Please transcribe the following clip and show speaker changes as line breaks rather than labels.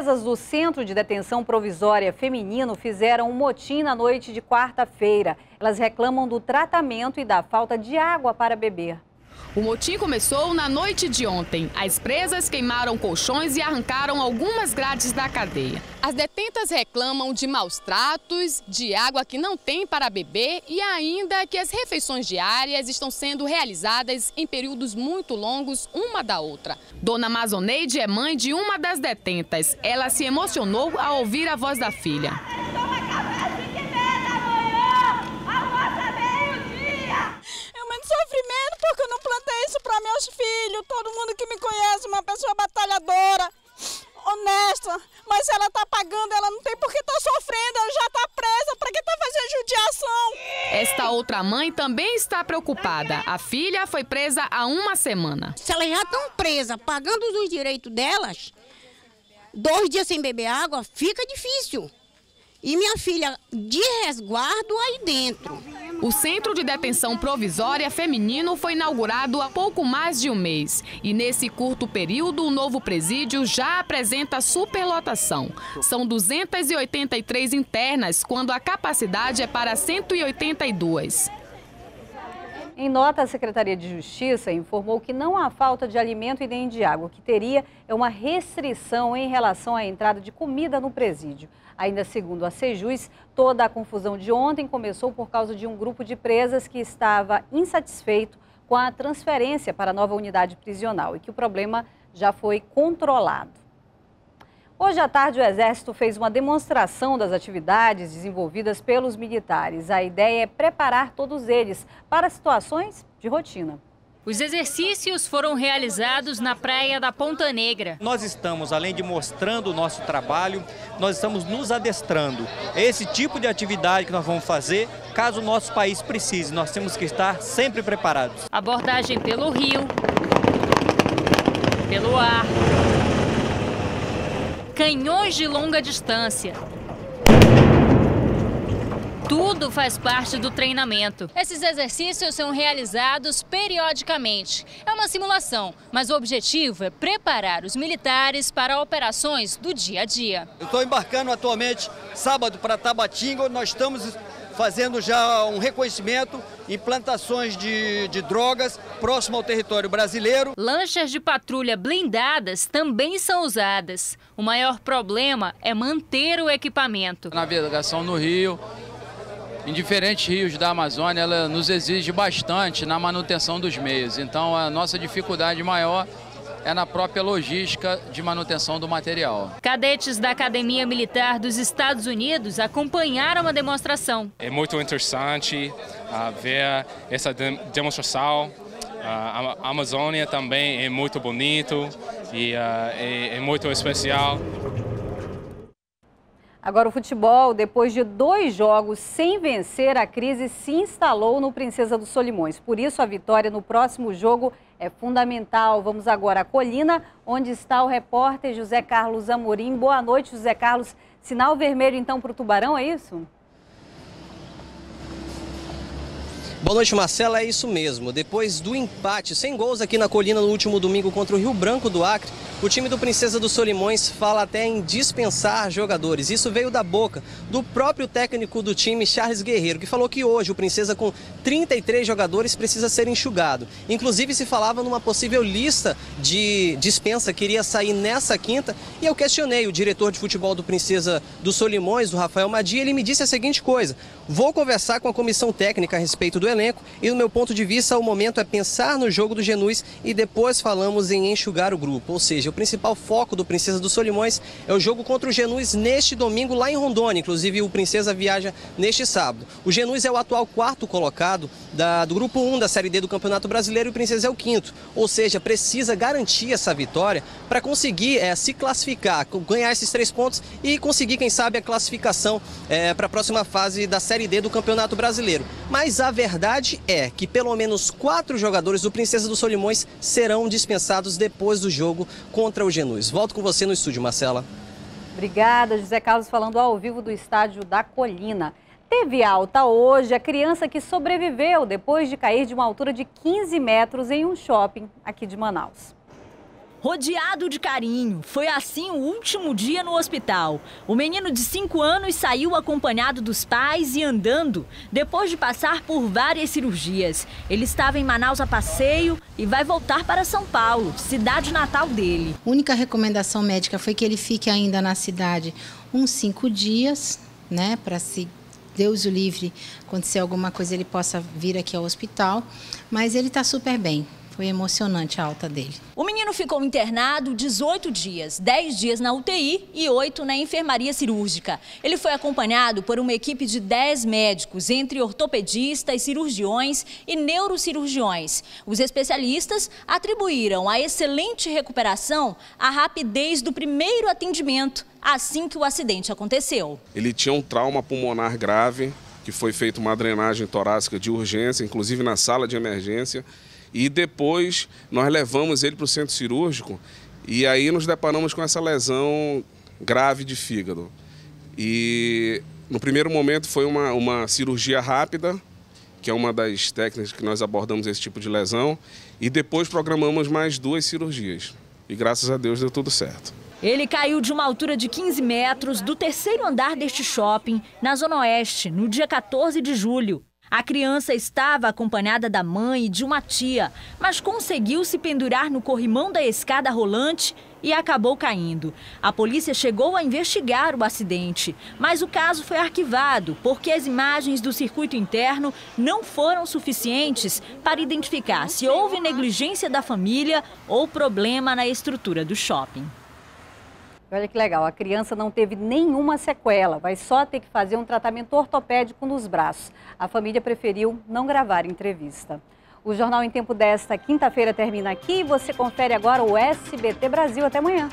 presas do Centro de Detenção Provisória Feminino fizeram um motim na noite de quarta-feira. Elas reclamam do tratamento e da falta de água para beber.
O motim começou na noite de ontem. As presas queimaram colchões e arrancaram algumas grades da cadeia. As detentas reclamam de maus tratos, de água que não tem para beber e ainda que as refeições diárias estão sendo realizadas em períodos muito longos uma da outra. Dona Mazoneide é mãe de uma das detentas. Ela se emocionou ao ouvir a voz da filha.
Sofrimento porque eu não plantei isso para meus filhos. Todo mundo que me conhece, uma pessoa batalhadora, honesta, mas ela está pagando, ela não tem por que estar sofrendo, ela já está presa, para que está fazendo judiação?
Esta outra mãe também está preocupada. A filha foi presa há uma semana.
Se elas já estão presas, pagando os direitos delas, 2 dias sem beber água, fica difícil. E minha filha de resguardo aí dentro.
O Centro de Detenção Provisória Feminino foi inaugurado há pouco mais de um mês. E nesse curto período, o novo presídio já apresenta superlotação. São 283 internas, quando a capacidade é para 182.
Em nota, a Secretaria de Justiça informou que não há falta de alimento e nem de água. O que teria é uma restrição em relação à entrada de comida no presídio. Ainda segundo a Sejus, toda a confusão de ontem começou por causa de um grupo de presas que estava insatisfeito com a transferência para a nova unidade prisional e que o problema já foi controlado. Hoje à tarde, o Exército fez uma demonstração das atividades desenvolvidas pelos militares. A ideia é preparar todos eles para situações de rotina.
Os exercícios foram realizados na praia da Ponta Negra.
Nós estamos, além de mostrando o nosso trabalho, nós estamos nos adestrando. É esse tipo de atividade que nós vamos fazer caso o nosso país precise. Nós temos que estar sempre preparados.
Abordagem pelo rio, pelo ar, canhões de longa distância. Tudo faz parte do treinamento. Esses exercícios são realizados periodicamente. É uma simulação, mas o objetivo é preparar os militares para operações do dia a dia.
Eu estou embarcando atualmente sábado para Tabatinga, onde nós estamos fazendo já um reconhecimento em plantações de drogas próximo ao território brasileiro.
Lanchas de patrulha blindadas também são usadas. O maior problema é manter o equipamento.
Navegação no rio, em diferentes rios da Amazônia, ela nos exige bastante na manutenção dos meios. Então, a nossa dificuldade maior é na própria logística de manutenção do material.
Cadetes da Academia Militar dos Estados Unidos acompanharam a demonstração.
É muito interessante ver essa demonstração. A Amazônia também é muito bonito e é muito especial.
Agora o futebol, depois de 2 jogos sem vencer, a crise se instalou no Princesa dos Solimões. Por isso, a vitória no próximo jogo é fundamental. Vamos agora à Colina, onde está o repórter José Carlos Amorim. Boa noite, José Carlos. Sinal vermelho, então, para o Tubarão, é isso?
Boa noite, Marcela. É isso mesmo. Depois do empate sem gols aqui na Colina no último domingo contra o Rio Branco do Acre, o time do Princesa dos Solimões fala até em dispensar jogadores. Isso veio da boca do próprio técnico do time, Charles Guerreiro, que falou que hoje o Princesa, com 33 jogadores, precisa ser enxugado. Inclusive, se falava numa possível lista de dispensa que iria sair nessa quinta. E eu questionei o diretor de futebol do Princesa dos Solimões, o Rafael Madia, e ele me disse a seguinte coisa: vou conversar com a comissão técnica a respeito do elenco e, no meu ponto de vista, o momento é pensar no jogo do Genus e depois falamos em enxugar o grupo. Ou seja, o principal foco do Princesa dos Solimões é o jogo contra o Genus neste domingo lá em Rondônia. Inclusive, o Princesa viaja neste sábado. O Genus é o atual 4º colocado do grupo 1 da Série D do Campeonato Brasileiro e o Princesa é o 5º. Ou seja, precisa garantir essa vitória para conseguir se classificar, ganhar esses 3 pontos e conseguir, quem sabe, a classificação para a próxima fase da Série D do Campeonato Brasileiro. Mas a verdade é que pelo menos 4 jogadores do Princesa dos Solimões serão dispensados depois do jogo contra o Genus. Volto com você no estúdio, Marcela.
Obrigada, José Carlos, falando ao vivo do estádio da Colina. Teve alta hoje a criança que sobreviveu depois de cair de uma altura de 15 metros em um shopping aqui de Manaus.
Rodeado de carinho, foi assim o último dia no hospital. O menino de 5 anos saiu acompanhado dos pais e andando, depois de passar por várias cirurgias. Ele estava em Manaus a passeio e vai voltar para São Paulo, cidade natal dele.
A única recomendação médica foi que ele fique ainda na cidade uns 5 dias, né, para se Deus o livre, acontecer alguma coisa, ele possa vir aqui ao hospital. Mas ele está super bem. Foi emocionante a alta dele.
O menino ficou internado 18 dias, 10 dias na UTI e 8 na enfermaria cirúrgica. Ele foi acompanhado por uma equipe de 10 médicos, entre ortopedistas, cirurgiões e neurocirurgiões. Os especialistas atribuíram a excelente recuperação à rapidez do primeiro atendimento, assim que o acidente aconteceu.
Ele tinha um trauma pulmonar grave, que foi feita uma drenagem torácica de urgência, inclusive na sala de emergência. E depois nós levamos ele para o centro cirúrgico e aí nos deparamos com essa lesão grave de fígado. E no primeiro momento foi uma cirurgia rápida, que é uma das técnicas que nós abordamos esse tipo de lesão, e depois programamos mais 2 cirurgias. E graças a Deus deu tudo certo.
Ele caiu de uma altura de 15 metros do 3º andar deste shopping, na Zona Oeste, no dia 14 de julho. A criança estava acompanhada da mãe e de uma tia, mas conseguiu se pendurar no corrimão da escada rolante e acabou caindo. A polícia chegou a investigar o acidente, mas o caso foi arquivado porque as imagens do circuito interno não foram suficientes para identificar se houve negligência da família ou problema na estrutura do shopping.
Olha que legal, a criança não teve nenhuma sequela, vai só ter que fazer um tratamento ortopédico nos braços. A família preferiu não gravar entrevista. O Jornal em Tempo desta quinta-feira termina aqui e você confere agora o SBT Brasil. Até amanhã.